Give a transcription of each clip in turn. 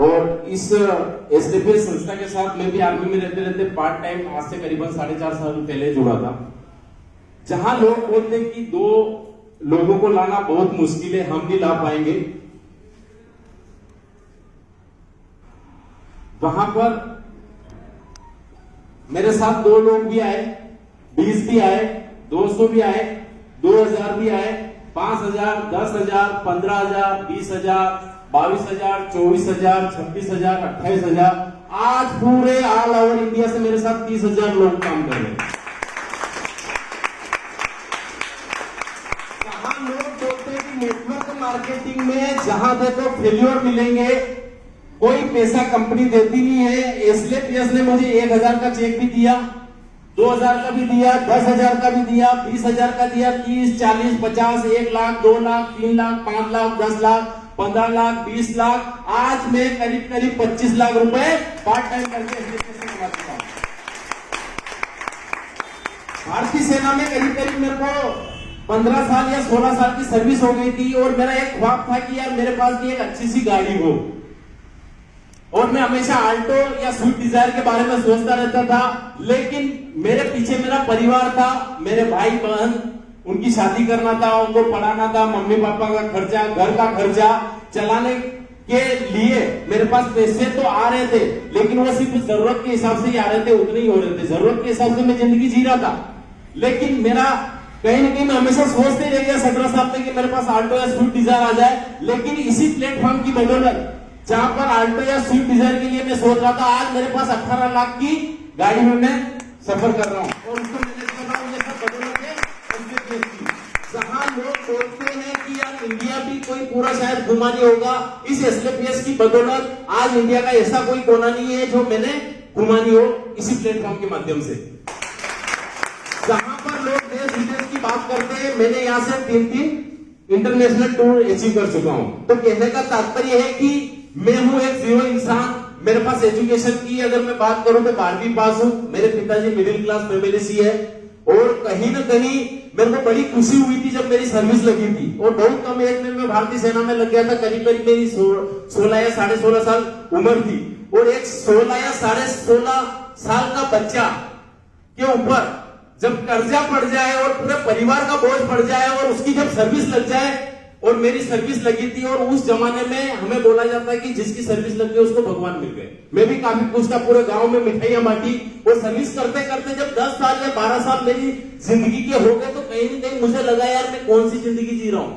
और इस एसडीपीएस संस्था के साथ मैं भी आर्मी में रहते रहते पार्ट टाइम आज से करीबन 4.5 साल पहले जुड़ा था। जहां लोग बोलते हैं कि 2 लोगों को लाना बहुत मुश्किल है, हम नहीं ला पाएंगे, वहां पर मेरे साथ 2 लोग भी आए, 20 भी आए, 200 भी आए, 2000 भी आए, 5000, 10,000, 15,000, 20,000, 22,000, 24,000, 26,000, 28,000, आज पूरे ऑल ओवर इंडिया से मेरे साथ 30,000 लोग काम कर रहे हैं। जहां लोग बोलते हैं कि नेटवर्क मार्केटिंग में जहां देखो फेल्योर मिलेंगे, कोई पैसा कंपनी देती नहीं है। एसएलपीएस ने मुझे 1,000 का चेक भी दिया, 2,000 का भी दिया, 10,000 का भी दिया, 20,000 का दिया, 30, 40, 50, 1 लाख, 2 लाख, 3 लाख, 5 लाख, 10 लाख, 15 लाख, 20 लाख, आज मैं करीब 25 लाख रुपए पार्ट टाइम करके एसएलपीएस से कमा चुका हूं। भारतीय सेना में करीब मेरे को 15 साल या 16 साल की सर्विस हो गई थी और मेरा एक ख्वाब था कि यार मेरे पास भी एक अच्छी सी गाड़ी हो, और मैं हमेशा आल्टो या स्विफ्ट डिजायर के बारे में सोचता रहता था। लेकिन मेरे पीछे मेरा परिवार था, मेरे भाई बहन, उनकी शादी करना था, उनको पढ़ाना था, मम्मी पापा का खर्चा, घर का खर्चा चलाने के लिए मेरे पास पैसे तो आ रहे थे, लेकिन वो सिर्फ जरूरत के हिसाब से ही आ रहे थे, उतने ही हो रहे थे। जरूरत के हिसाब से मैं जिंदगी जी रहा था, लेकिन मेरा कहीं ना कहीं मैं हमेशा सोचते रह गया 17 साल में कि मेरे पास आल्टो या स्विफ्ट डिजायर आ जाए। लेकिन इसी प्लेटफॉर्म की बदौलत जहां पर आल्टो या स्विफ्ट डिजायर के लिए मैं सोच रहा था, आज मेरे पास 18 लाख की गाड़ी में मैं सफर कर रहा हूं और उसको मैनेज कर रहा हूं। ये सब बदौलत है एसएलपीएस की। जहां लोग बोलते हैं कि यार इंडिया भी कोई पूरा शायद घुमा नहीं होगा, इस एसएलपीएस की बदौलत आज इंडिया का ऐसा कोई कोना नहीं है जो मैंने घुमा नहीं हो इसी प्लेटफॉर्म के माध्यम से। जहां पर लोग देश विदेश की बात करते हैं, मैंने यहां से 3 इंटरनेशनल टूर अचीव कर चुका हूं। तो कहने का तात्पर्य है कि मैं हूं एक जीरो इंसान। मेरे पास एजुकेशन की अगर मैं बात करूं तो 12वीं पास हूं। मेरे पिताजी मिडिल क्लास फैमिली से है, और कहीं ना कहीं मेरे को बड़ी खुशी हुई थी जब मेरी सर्विस लगी थी, और बहुत कम एज में मैं भारतीय सेना में लग गया था। करीब मेरी 16 या 16.5 साल उम्र थी, और एक 16 या 16.5 साल का बच्चा के ऊपर जब कर्जा पड़ जाए और पूरे परिवार का बोझ पड़ जाए, और उसकी जब सर्विस लग जाए, और मेरी सर्विस लगी थी, और उस जमाने में हमें बोला जाता है कि जिसकी सर्विस लग गई उसको भगवान मिल गए। मैं भी काफी खुश था, पूरे गांव में मिठाइयां बांटी, और सर्विस करते करते जब 10 साल या 12 साल मेरी जिंदगी के हो गए, तो कहीं ना कहीं मुझे लगा यार मैं कौन सी जिंदगी जी रहा हूं।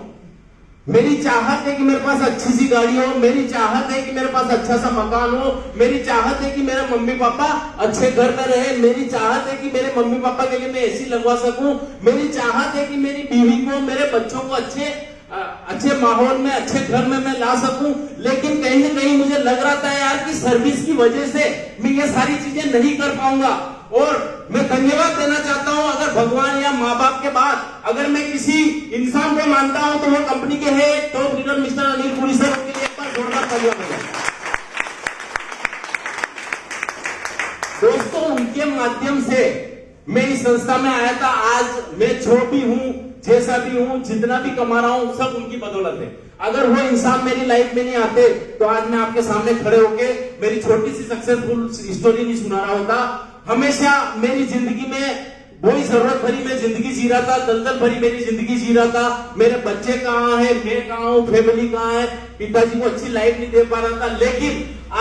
मेरी चाहत है कि मेरे पास अच्छी सी गाड़ी हो, मेरी चाहत है कि मेरे पास अच्छा सा मकान हो, मेरी चाहत है कि मेरे मम्मी पापा अच्छे घर में रहे, मेरी चाहत है कि मेरे मम्मी पापा के लिए मैं एसी लगवा सकूं, मेरी चाहत है कि मेरी बीवी को, मेरे बच्चों को अच्छे माहौल में, अच्छे घर में मैं ला सकूं। लेकिन कहीं ना कहीं मुझे लग रहा था यार कि सर्विस की वजह से मैं ये सारी चीजें नहीं कर पाऊंगा। और मैं धन्यवाद देना चाहता हूं, अगर भगवान या माँ बाप के बाद अगर मैं किसी इंसान को मानता हूं तो वो कंपनी के है top leader mister Anil Puri sir, उनके लिए एक बार जोरदार तालियां बजाएं। दोस्तों, उनके माध्यम से मैं इस संस्था में आया था। आज मैं जो भी हूं, जैसा भी हूं, जितना भी कमा रहा हूं, सब उनकी बदौलत है। अगर वो इंसान मेरी लाइफ में नहीं आते तो आज मैं आपके सामने खड़े होके मेरी छोटी सी सक्सेसफुल स्टोरी नहीं सुना रहा होता। हमेशा मेरी जिंदगी में वही जरूरत भरी मैं जिंदगी जी रहा था, दलदल भरी मेरी जिंदगी जी रहा था। मेरे बच्चे कहाँ हैं, मैं कहाँ हूँ, फैमिली कहाँ है, पिताजी को अच्छी लाइफ नहीं दे पा रहा था। लेकिन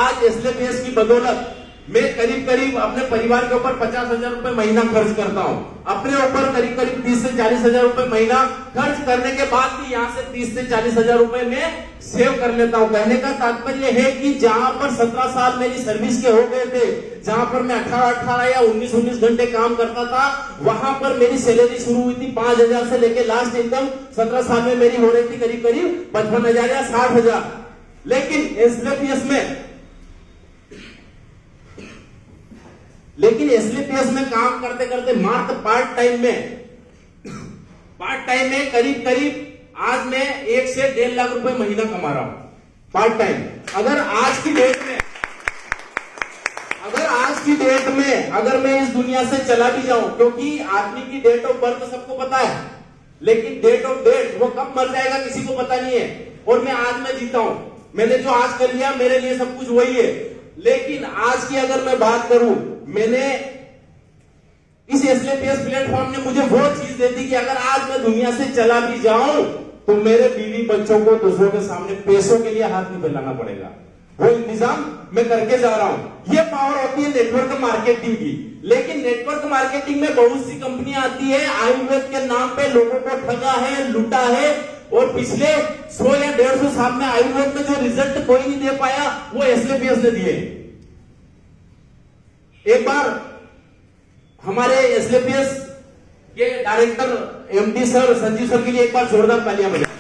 आज एसएलपीएस की बदौलत मैं करीब अपने परिवार के ऊपर 50,000 रुपए महीना खर्च करता हूं। अपने ऊपर करीब 30 से 40,000 रुपए महीना खर्च करने के बाद भी यहाँ से 30 से 40,000 रुपए में सेव कर लेता हूं। कहने का तात्पर्य है कि जहां पर 17 साल मेरी सर्विस के हो गए थे, जहां पर मैं 18 या 19 घंटे काम करता था, वहां पर मेरी सैलरी शुरू हुई थी 5,000 से लेके लास्ट इनकम 17 साल में मेरी हो रही थी करीब 55,000 या 60,000। लेकिन एसएलपीएस में काम करते करते मात्र पार्ट टाइम में करीब आज मैं 1 से 1.5 लाख रुपए महीना कमा रहा हूं पार्ट टाइम। अगर आज की डेट में अगर मैं इस दुनिया से चला भी जाऊं, क्योंकि आदमी की डेट ऑफ बर्थ सबको पता है, लेकिन डेट ऑफ डेथ वो कब मर जाएगा किसी को पता नहीं है। और मैं आज में जीता हूं, मैंने जो आज कर लिया मेरे लिए सब कुछ वही है। लेकिन आज की अगर मैं बात करूं, मैंने इस एसएलपीएस प्लेटफॉर्म ने मुझे वो चीज दे दी कि अगर आज मैं दुनिया से चला भी जाऊं तो मेरे बीवी बच्चों को दूसरों के सामने पैसों के लिए हाथ नहीं फैलाना पड़ेगा। वो इंतजाम मैं करके जा रहा हूं। ये पावर होती है नेटवर्क मार्केटिंग की। लेकिन नेटवर्क मार्केटिंग में बहुत सी कंपनियां आती है, आयुर्वेद के नाम पे लोगों को ठगा है, लूटा है, और पिछले 100 या 150 साल में आयुर्वेद में जो रिजल्ट कोई नहीं दे पाया वो एसएलपीएस ने दिए। एक बार हमारे एसएलपीएस के director MD sir Sanjeev sir के लिए एक बार जोरदार तालियां बजाएं।